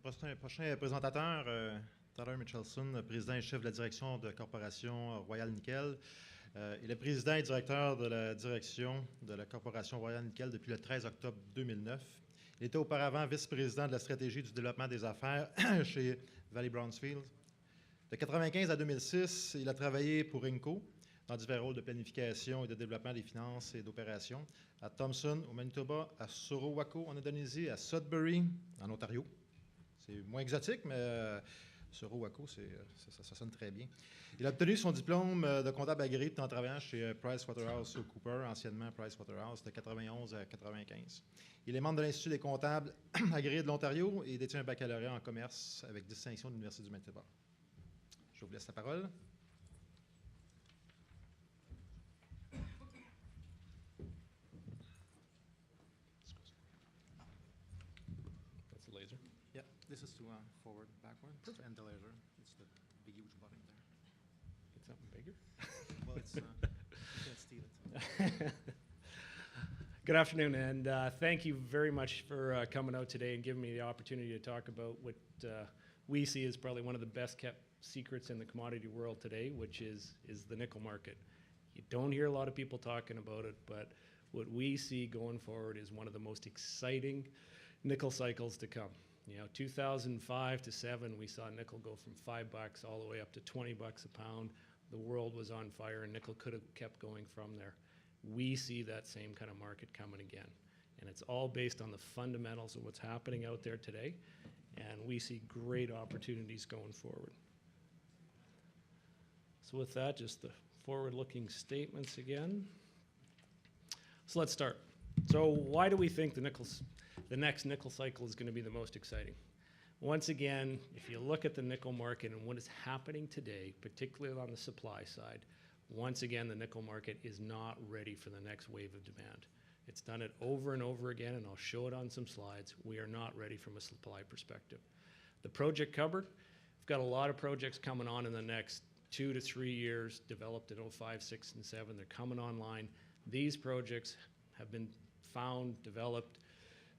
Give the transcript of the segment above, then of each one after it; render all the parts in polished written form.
prochain présentateur, Tyler Mitchelson, président et chef de la direction de Corporation Royal Nickel. Il est président et directeur de la direction de la Corporation Royal Nickel depuis le 13 octobre 2009. Il était auparavant vice-président de la stratégie du développement des affaires chez Valley Brownsfield. De 1995 à 2006, il a travaillé pour Inco dans divers rôles de planification et de développement des finances et d'opérations à Thompson, au Manitoba, à Sorowako, en Indonésie, à Sudbury, en Ontario. C'est moins exotique, mais Sorowako, ça sonne très bien. Il a obtenu son diplôme de comptable agréé en travaillant chez PricewaterhouseCoopers, anciennement Pricewaterhouse, de 1991 à 1995. Il est membre de l'Institut des comptables agréés de l'Ontario et détient un baccalauréat en commerce avec distinction de l'Université du Manitoba. Je vous laisse la parole. That's the laser. Yeah, this is to forward, backward, and the laser. It's the big huge button there. Get something bigger? Well, it's, you can't steal it. Good afternoon, and thank you very much for coming out today and giving me the opportunity to talk about what we see as probably one of the best kept secrets in the commodity world today, which is the nickel market. You don't hear a lot of people talking about it, but what we see going forward is one of the most exciting nickel cycles to come. You know, 2005 to 7, we saw nickel go from $5 all the way up to $20 a pound. The world was on fire, and nickel could have kept going from there. We see that same kind of market coming again, and it's all based on the fundamentals of what's happening out there today, and we see great opportunities going forward. So with that, just the forward-looking statements again. So let's start. So why do we think the next nickel cycle is going to be the most exciting? Once again, if you look at the nickel market and what is happening today, particularly on the supply side, once again, the nickel market is not ready for the next wave of demand. It's done it over and over again, and I'll show it on some slides. We are not ready from a supply perspective. The project cupboard, we've got a lot of projects coming on in the next 2 to 3 years, developed in 05, 6, and 7. They're coming online. These projects have been found, developed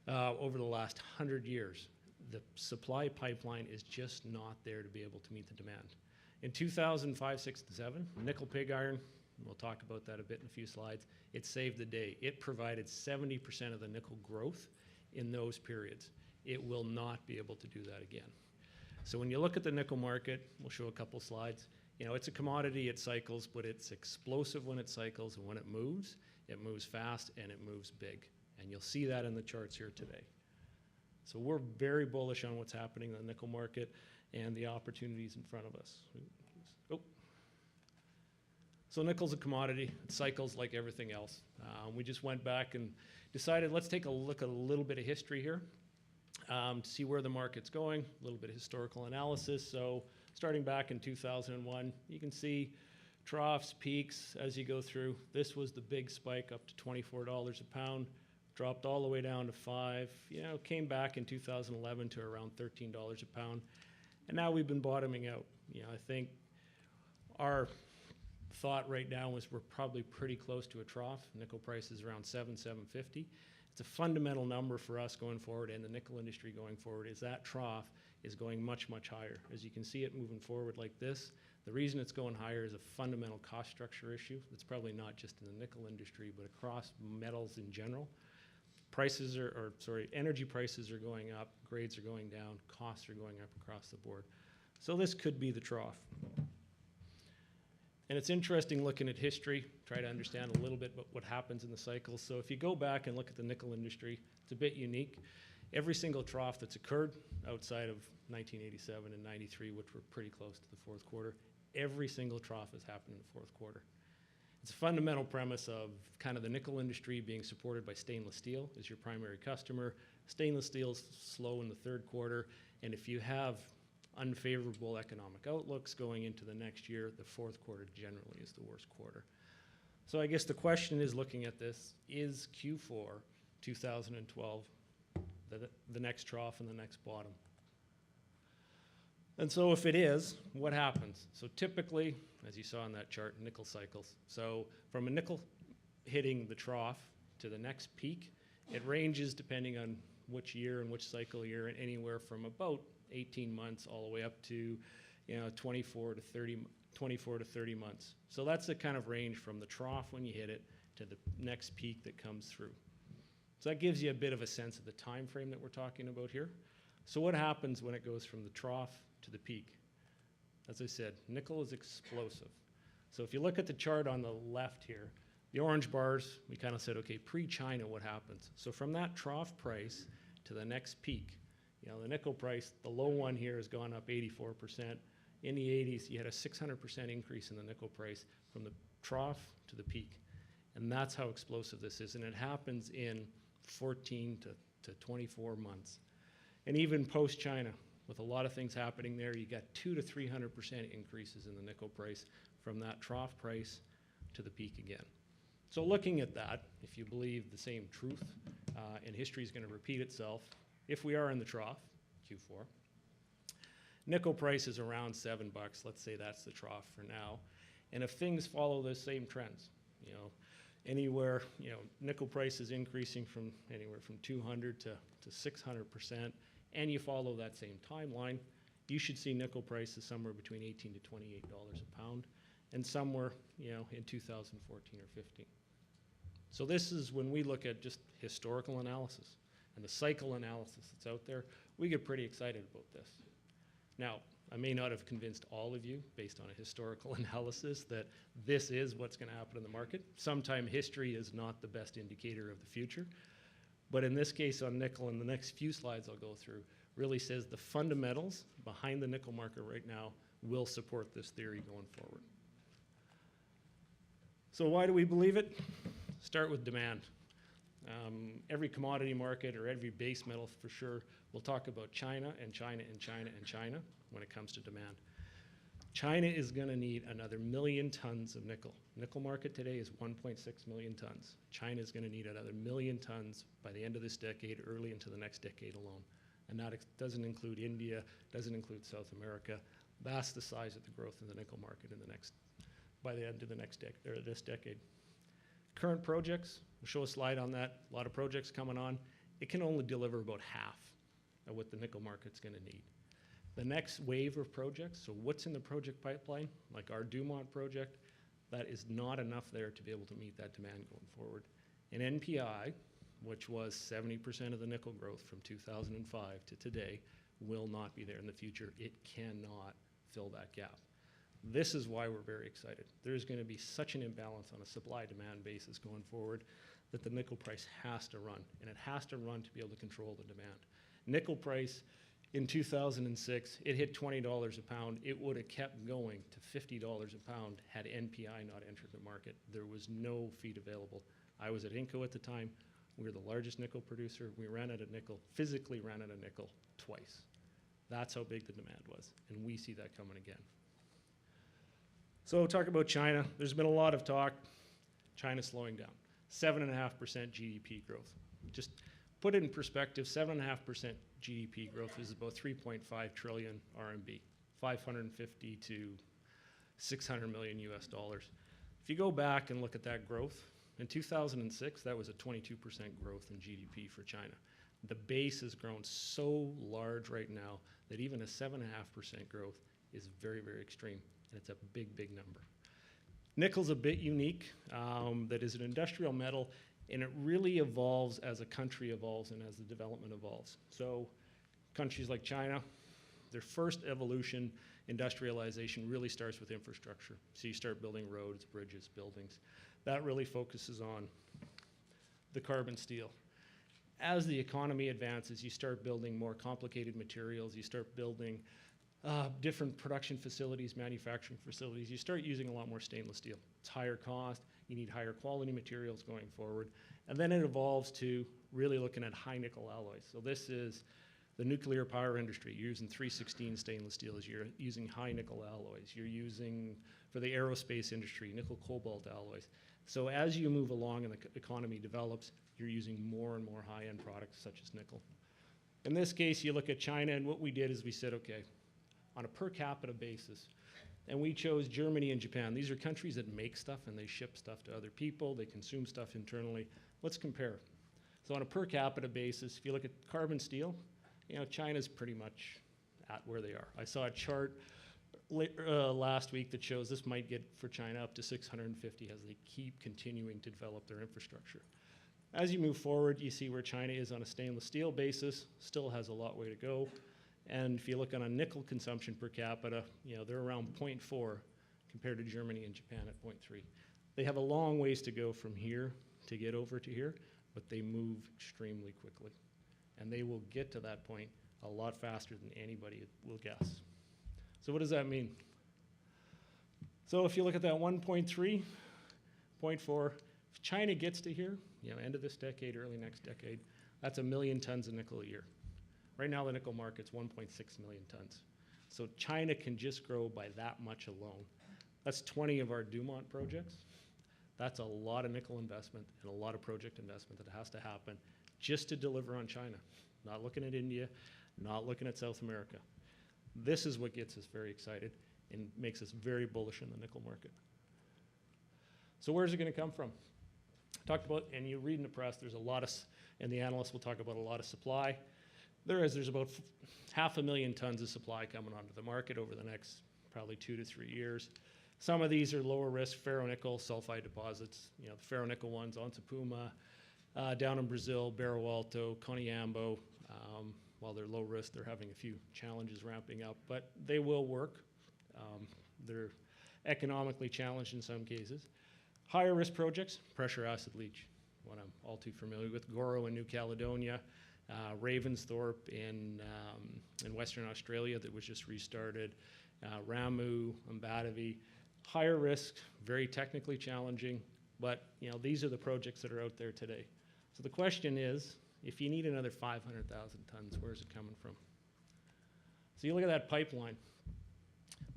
over the last 100 years. The supply pipeline is just not there to be able to meet the demand. In 2005, 6, and 7, nickel pig iron, we'll talk about that a bit in a few slides, it saved the day. It provided 70% of the nickel growth in those periods. It will not be able to do that again. So when you look at the nickel market, we'll show a couple slides. You know, it's a commodity, it cycles, but it's explosive when it cycles, and when it moves fast and it moves big. And you'll see that in the charts here today. So we're very bullish on what's happening in the nickel market and the opportunities in front of us. Oh. So nickel's a commodity. It cycles like everything else. We just went back and decided let's take a look at a little bit of history here to see where the market's going, a little bit of historical analysis. So starting back in 2001, you can see troughs, peaks as you go through. This was the big spike up to $24 a pound, dropped all the way down to $5, came back in 2011 to around $13 a pound. And now we've been bottoming out. I think our thought right now is we're probably pretty close to a trough. Nickel price is around $7.50. It's a fundamental number for us going forward and the nickel industry going forward is that trough is going much, much higher. As you can see it moving forward like this, the reason it's going higher is a fundamental cost structure issue. It's probably not just in the nickel industry, but across metals in general. Energy prices are going up, grades are going down, costs are going up across the board. So this could be the trough. And it's interesting looking at history, try to understand a little bit about what happens in the cycles. So if you go back and look at the nickel industry, it's a bit unique. Every single trough that's occurred outside of 1987 and 93, which were pretty close to the fourth quarter, every single trough has happened in the fourth quarter. It's a fundamental premise of kind of the nickel industry being supported by stainless steel as your primary customer. Stainless steel is slow in the third quarter, and if you have unfavorable economic outlooks going into the next year, the fourth quarter generally is the worst quarter. So I guess the question is, looking at this, is Q4 2012 the next trough and the next bottom? And so if it is, what happens? So typically, as you saw in that chart, nickel cycles. So from a nickel hitting the trough to the next peak, it ranges depending on which year and which cycle year, and anywhere from about 18 months all the way up to 24 to 30 months. So that's the kind of range from the trough when you hit it to the next peak that comes through. So that gives you a bit of a sense of the time frame that we're talking about here. So what happens when it goes from the trough to the peak? As I said, nickel is explosive. So if you look at the chart on the left here, the orange bars, we kind of said, okay, pre-China, what happens? So from that trough price to the next peak, the nickel price, the low one here has gone up 84%. In the 80s, you had a 600% increase in the nickel price from the trough to the peak. And that's how explosive this is. And it happens in 14 to 24 months. And even post-China, with a lot of things happening there, you got 200 to 300% increases in the nickel price from that trough price to the peak again. So looking at that, if you believe the same truth, and history is going to repeat itself, if we are in the trough, Q4, nickel price is around $7. Let's say that's the trough for now. And if things follow those same trends, anywhere, nickel price is increasing from anywhere from 200 to 600%, and you follow that same timeline, you should see nickel prices somewhere between $18 to $28 a pound, and somewhere, in 2014 or 15. So this is when we look at just historical analysis and the cycle analysis that's out there, we get pretty excited about this. Now, I may not have convinced all of you based on a historical analysis that this is what's going to happen in the market. Sometime history is not the best indicator of the future. But in this case on nickel, in the next few slides I'll go through, really says the fundamentals behind the nickel market right now will support this theory going forward. So why do we believe it? Start with demand. Every commodity market or every base metal for sure will talk about China and China and China and China when it comes to demand. China is going to need another 1 million tons of nickel. Nickel market today is 1.6 million tons. China is going to need another 1 million tons by the end of this decade, early into the next decade alone. And that doesn't include India, doesn't include South America. That's the size of the growth in the nickel market by the end of the this decade. Current projects, we'll show a slide on that. A lot of projects coming on. It can only deliver about half of what the nickel market's going to need. The next wave of projects, so what's in the project pipeline, like our Dumont project, that is not enough there to be able to meet that demand going forward. And NPI, which was 70% of the nickel growth from 2005 to today, will not be there in the future. It cannot fill that gap. This is why we're very excited. There's going to be such an imbalance on a supply-demand basis going forward that the nickel price has to run, and it has to run to be able to control the demand. Nickel price in 2006, it hit $20 a pound. It would have kept going to $50 a pound had NPI not entered the market. There was no feed available. I was at Inco at the time. We were the largest nickel producer. We ran out of nickel, physically ran out of nickel twice. That's how big the demand was, and we see that coming again. So talk about China. There's been a lot of talk. China's slowing down. 7.5% GDP growth. Just put it in perspective, 7.5% GDP growth is about 3.5 trillion RMB, 550 to 600 million US dollars. If you go back and look at that growth, in 2006, that was a 22% growth in GDP for China. The base has grown so large right now that even a 7.5% growth is very, very extreme. And it's a big, big number. Nickel's a bit unique. That is an industrial metal, and it really evolves as a country evolves and as the development evolves. So countries like China, their first evolution, industrialization, really starts with infrastructure. So you start building roads, bridges, buildings. That really focuses on the carbon steel. As the economy advances, you start building more complicated materials. You start building different production facilities, manufacturing facilities. You start using a lot more stainless steel. It's higher cost. You need higher quality materials going forward. And then it evolves to really looking at high nickel alloys. So this is the nuclear power industry. You're using 316 stainless steels. You're using high nickel alloys. You're using, for the aerospace industry, nickel cobalt alloys. So as you move along and the economy develops, you're using more and more high-end products such as nickel. In this case, you look at China, and what we did is we said, okay, on a per capita basis, and we chose Germany and Japan. These are countries that make stuff and they ship stuff to other people. They consume stuff internally. Let's compare. So on a per capita basis, if you look at carbon steel, China's pretty much at where they are. I saw a chart last week that shows this might get for China up to 650 as they keep continuing to develop their infrastructure. As you move forward, you see where China is on a stainless steel basis, still has a lot way to go. And if you look on a nickel consumption per capita, they're around 0.4 compared to Germany and Japan at 0.3. They have a long ways to go from here to get over to here, but they move extremely quickly. And they will get to that point a lot faster than anybody will guess. So what does that mean? So if you look at that 1.3, 0.4, if China gets to here, end of this decade, early next decade, that's 1 million tons of nickel a year. Right now the nickel market's 1.6 million tons. So China can just grow by that much alone. That's 20 of our Dumont projects. That's a lot of nickel investment and a lot of project investment that has to happen just to deliver on China. Not looking at India, not looking at South America. This is what gets us very excited and makes us very bullish in the nickel market. So where's it going to come from? Talked about, and you read in the press, there's a lot of, and the analysts will talk about a lot of supply. There's about 500,000 tons of supply coming onto the market over the next probably 2 to 3 years. Some of these are lower risk ferronickel sulfide deposits. The ferronickel ones, Onça Puma, down in Brazil, Barro Alto, Coniambo. While they're low risk, they're having a few challenges ramping up, but they will work. They're economically challenged in some cases. Higher risk projects, pressure acid leach, what I'm all too familiar with. Goro in New Caledonia, Ravensthorpe in Western Australia that was just restarted, Ramu, Mbatavi. Higher risk, very technically challenging, but these are the projects that are out there today. So the question is, if you need another 500,000 tons, where's it coming from? So you look at that pipeline.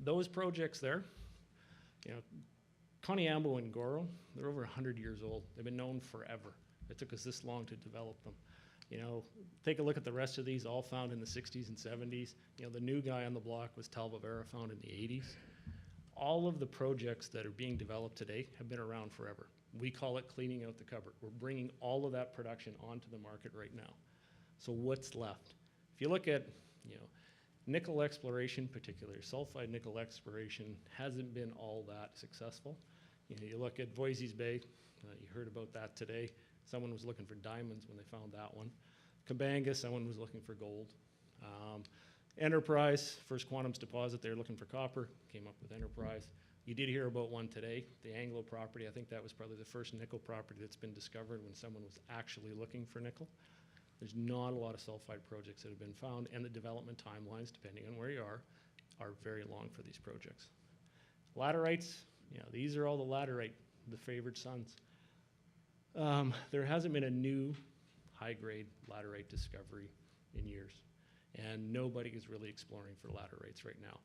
Those projects there, Coniambo and Goro, they're over 100 years old. They've been known forever. It took us this long to develop them. Take a look at the rest of these, all found in the 60s and 70s. The new guy on the block was Talvivera, found in the 80s. All of the projects that are being developed today have been around forever. We call it cleaning out the cupboard. We're bringing all of that production onto the market right now. So what's left? If you look at, nickel exploration, particularly sulfide nickel exploration, hasn't been all that successful. You look at Voisey's Bay, you heard about that today. Someone was looking for diamonds when they found that one. Kabanga, someone was looking for gold. Enterprise, First Quantum's deposit, they were looking for copper, came up with Enterprise. You did hear about one today, the Anglo property. I think that was probably the first nickel property that's been discovered when someone was actually looking for nickel. There's not a lot of sulfide projects that have been found, and the development timelines, depending on where you are very long for these projects. Laterites, these are all the laterite, the favored sons. There hasn't been a new high-grade laterite discovery in years, and nobody is really exploring for laterites right now.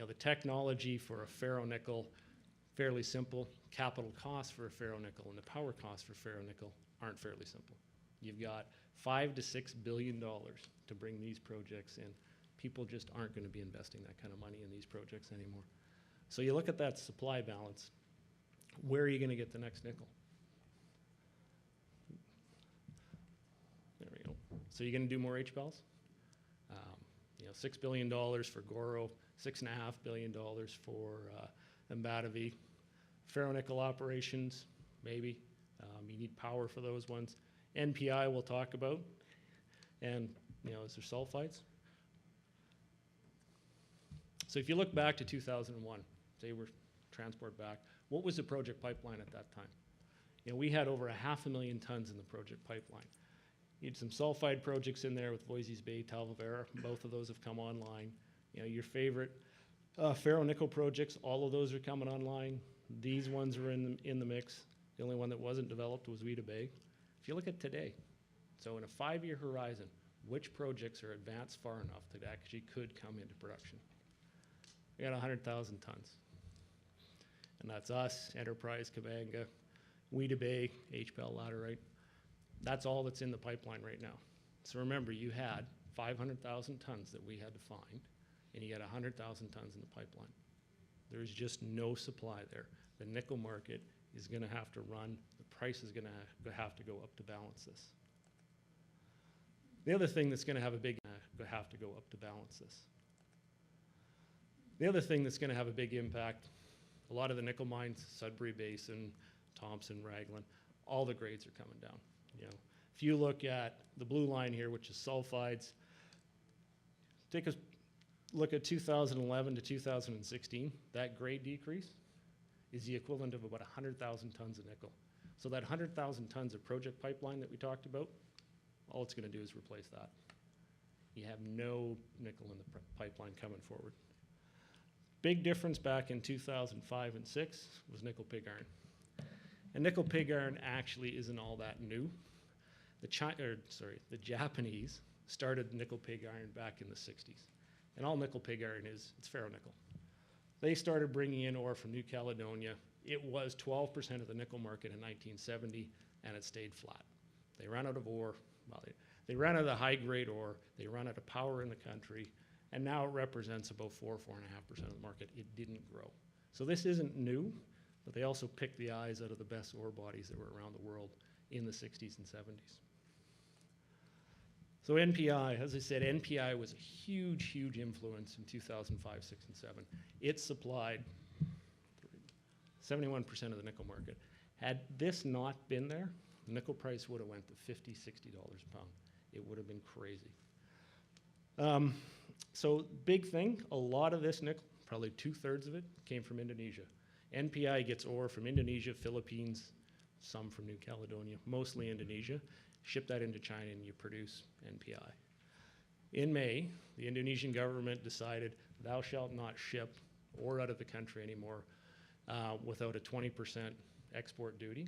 The technology for a ferronickel, fairly simple. Capital costs for a ferronickel and the power costs for ferronickel aren't fairly simple. You've got $5 to $6 billion to bring these projects in. People just aren't going to be investing that kind of money in these projects anymore. So you look at that supply balance. Where are you going to get the next nickel? There we go. So you're going to do more HPALs? $6 billion for Goro, $6.5 billion for Mbatavi. Ferronickel operations, maybe. You need power for those ones. NPI we'll talk about. And, is there sulfides? So if you look back to 2001, say we're transport back, what was the project pipeline at that time? We had over 500,000 tons in the project pipeline. You had some sulfide projects in there with Voisey's Bay, Talvivera. Both of those have come online. Your favorite ferronickel projects, all of those are coming online. These ones are in the mix. The only one that wasn't developed was Weda Bay. If you look at today, so in a 5-year horizon, which projects are advanced far enough that actually could come into production? We got 100,000 tons. And that's us, Enterprise, Kabanga, Weda Bay, HPAL laterite. That's all that's in the pipeline right now. So remember, you had 500,000 tons that we had to find, and you got 100,000 tons in the pipeline. There's just no supply there. The nickel market is going to have to run. The price is going to have to go up to balance this. The other thing that's going to have a big have to go up to balance this. The other thing that's going to have a big impact, a lot of the nickel mines, Sudbury Basin, Thompson, Raglan, all the grades are coming down. You know, if you look at the blue line here, which is sulfides, take a look at 2011 to 2016. That grade decrease is the equivalent of about 100,000 tons of nickel. So that 100,000 tons of project pipeline that we talked about, all it's going to do is replace that. You have no nickel in the pipeline coming forward. Big difference back in 2005 and 6 was nickel pig iron. And nickel pig iron actually isn't all that new. The Japanese started nickel pig iron back in the 60s. And all nickel pig iron is, it's ferronickel. They started bringing in ore from New Caledonia. It was 12% of the nickel market in 1970, and it stayed flat. They ran out of ore. Well, they ran out of the high-grade ore. They ran out of power in the country, and now it represents about 4.5% of the market. It didn't grow. So this isn't new, but they also picked the eyes out of the best ore bodies that were around the world in the 60s and 70s. So NPI, as I said, NPI was a huge, huge influence in 2005, 6, and 7. It supplied 71% of the nickel market. Had this not been there, the nickel price would have went to $50, $60 a pound. It would have been crazy. So big thing, a lot of this nickel, probably 2/3 of it, came from Indonesia. NPI gets ore from Indonesia, Philippines, some from New Caledonia, mostly Indonesia. Ship that into China and you produce NPI. In May, the Indonesian government decided thou shalt not ship ore out of the country anymore without a 20% export duty.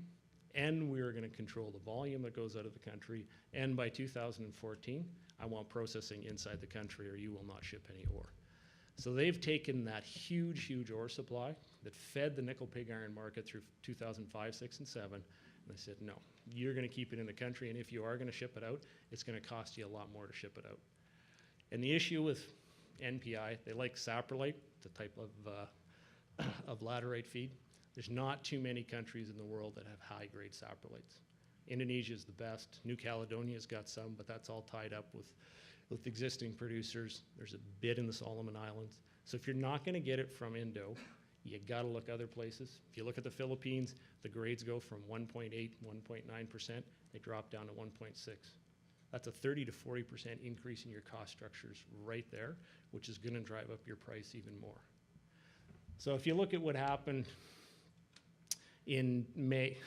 And we are going to control the volume that goes out of the country. And by 2014, I want processing inside the country or you will not ship any ore. So they've taken that huge, huge ore supply that fed the nickel pig iron market through 2005, 6, and 7. And they said, no, you're going to keep it in the country. And if you are going to ship it out, it's going to cost you a lot more to ship it out. And the issue with NPI, they like saprolite, the type of laterite feed. There's not too many countries in the world that have high-grade saprolites. Indonesia is the best. New Caledonia's got some, but that's all tied up with existing producers. There's a bit in the Solomon Islands. So if you're not going to get it from Indo, you got to look other places. If you look at the Philippines, the grades go from 1.8, 1.9%. They drop down to 1.6. That's a 30 to 40% increase in your cost structures right there, which is going to drive up your price even more. So if you look at what happened in May,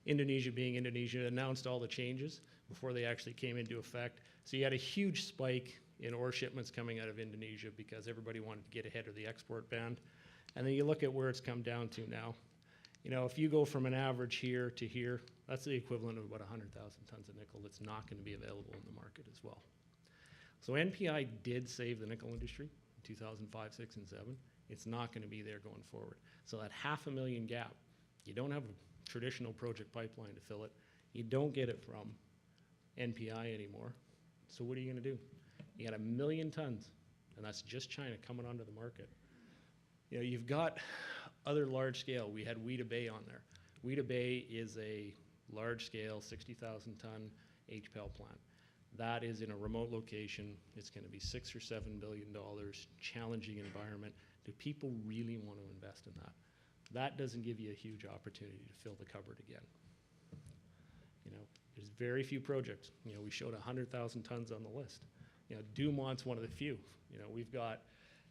Indonesia being Indonesia announced all the changes before they actually came into effect. So you had a huge spike in ore shipments coming out of Indonesia because everybody wanted to get ahead of the export ban. And then you look at where it's come down to now. You know, if you go from an average here to here, that's the equivalent of about 100,000 tons of nickel that's not going to be available in the market as well. So NPI did save the nickel industry in 2005, 6, and 7. It's not going to be there going forward. So that 500,000 gap, you don't have a traditional project pipeline to fill it. You don't get it from NPI anymore. So what are you going to do? You got 1 million tons, and that's just China coming onto the market. You know, you've got other large scale. We had Wheaton Bay on there. Wheaton Bay is a large scale 60,000 ton HPAL plant. That is in a remote location. It's going to be $6 or $7 billion, challenging environment. Do people really want to invest in that? That doesn't give you a huge opportunity to fill the cupboard again. You know, there's very few projects. You know, we showed 100,000 tons on the list. You know, Dumont's one of the few. You know, we've got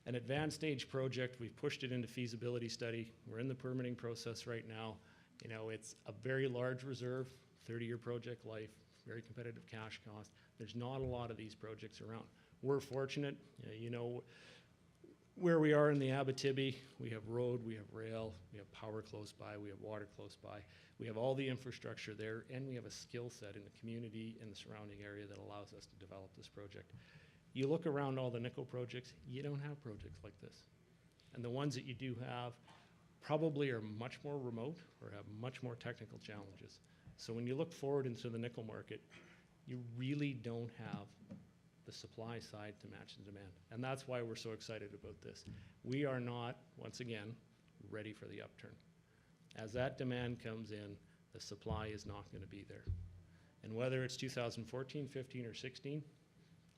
an advanced stage project. We've pushed it into feasibility study. We're in the permitting process right now. You know, it's a very large reserve, 30-year project life, very competitive cash cost. There's not a lot of these projects around. We're fortunate, you know, where we are in the Abitibi, we have road, we have rail, we have power close by, we have water close by. We have all the infrastructure there, and we have a skill set in the community and the surrounding area that allows us to develop this project. You look around all the nickel projects, you don't have projects like this. And the ones that you do have probably are much more remote or have much more technical challenges. So when you look forward into the nickel market, you really don't have the supply side to match the demand. And that's why we're so excited about this. We are not, once again, ready for the upturn. As that demand comes in, the supply is not going to be there. And whether it's 2014, 15, or 16,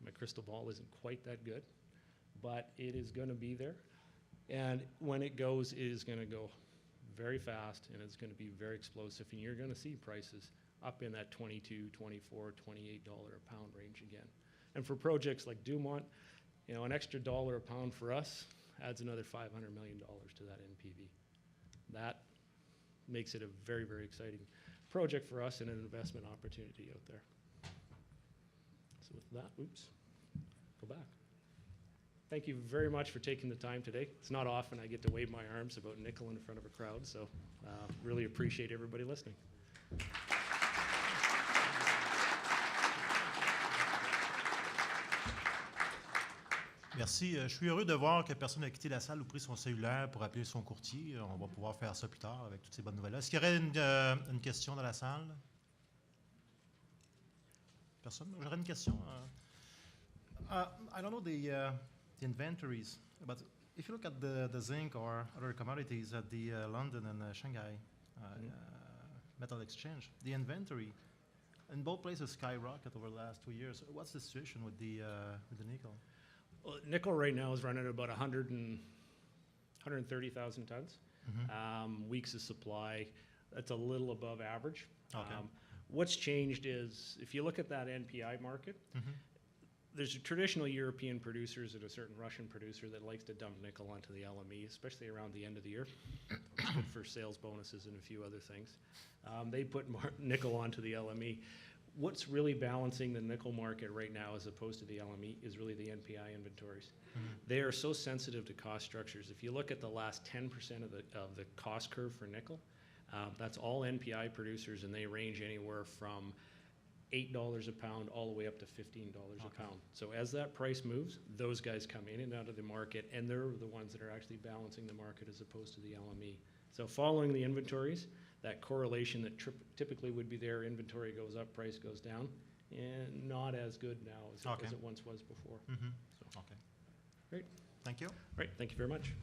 my crystal ball isn't quite that good, but it is going to be there. And when it goes, it is going to go very fast, and it's going to be very explosive, and you're going to see prices up in that $22, $24, $28 a pound range again. And for projects like Dumont, you know, an extra $1 a pound for us adds another $500 million to that NPV. That makes it a very, very exciting project for us and an investment opportunity out there. So with that, go back. Thank you very much for taking the time today. It's not often I get to wave my arms about nickel in front of a crowd, so really appreciate everybody listening. Merci. Je suis heureux de voir que personne n'a quitté la salle ou pris son cellulaire pour appeler son courtier. On va pouvoir faire ça plus tard avec toutes ces bonnes nouvelles-là. Est-ce qu'il y aurait une question dans la salle? Personne? J'aurais une question. I don't know the inventories, but if you look at the zinc or other commodities at the London and Shanghai Metal Exchange, the inventory in both places skyrocketed over the last 2 years. What's the situation with the nickel? Well, nickel right now is running at about 130,000 tons. Weeks of supply, that's a little above average. Okay. What's changed is, if you look at that NPI market, there's traditional European producers and a certain Russian producer that likes to dump nickel onto the LME, especially around the end of the year. It's good for sales bonuses and a few other things. They put more nickel onto the LME. What's really balancing the nickel market right now as opposed to the LME is really the NPI inventories. They are so sensitive to cost structures. If you look at the last 10% of the cost curve for nickel, that's all NPI producers, and they range anywhere from $8 a pound all the way up to $15 a pound. So as that price moves, those guys come in and out of the market, and they're the ones that are actually balancing the market as opposed to the LME. So following the inventories, that correlation that typically would be there, inventory goes up, price goes down, and not as good now as it once was before. So. Okay. Great. Thank you. All right, thank you very much.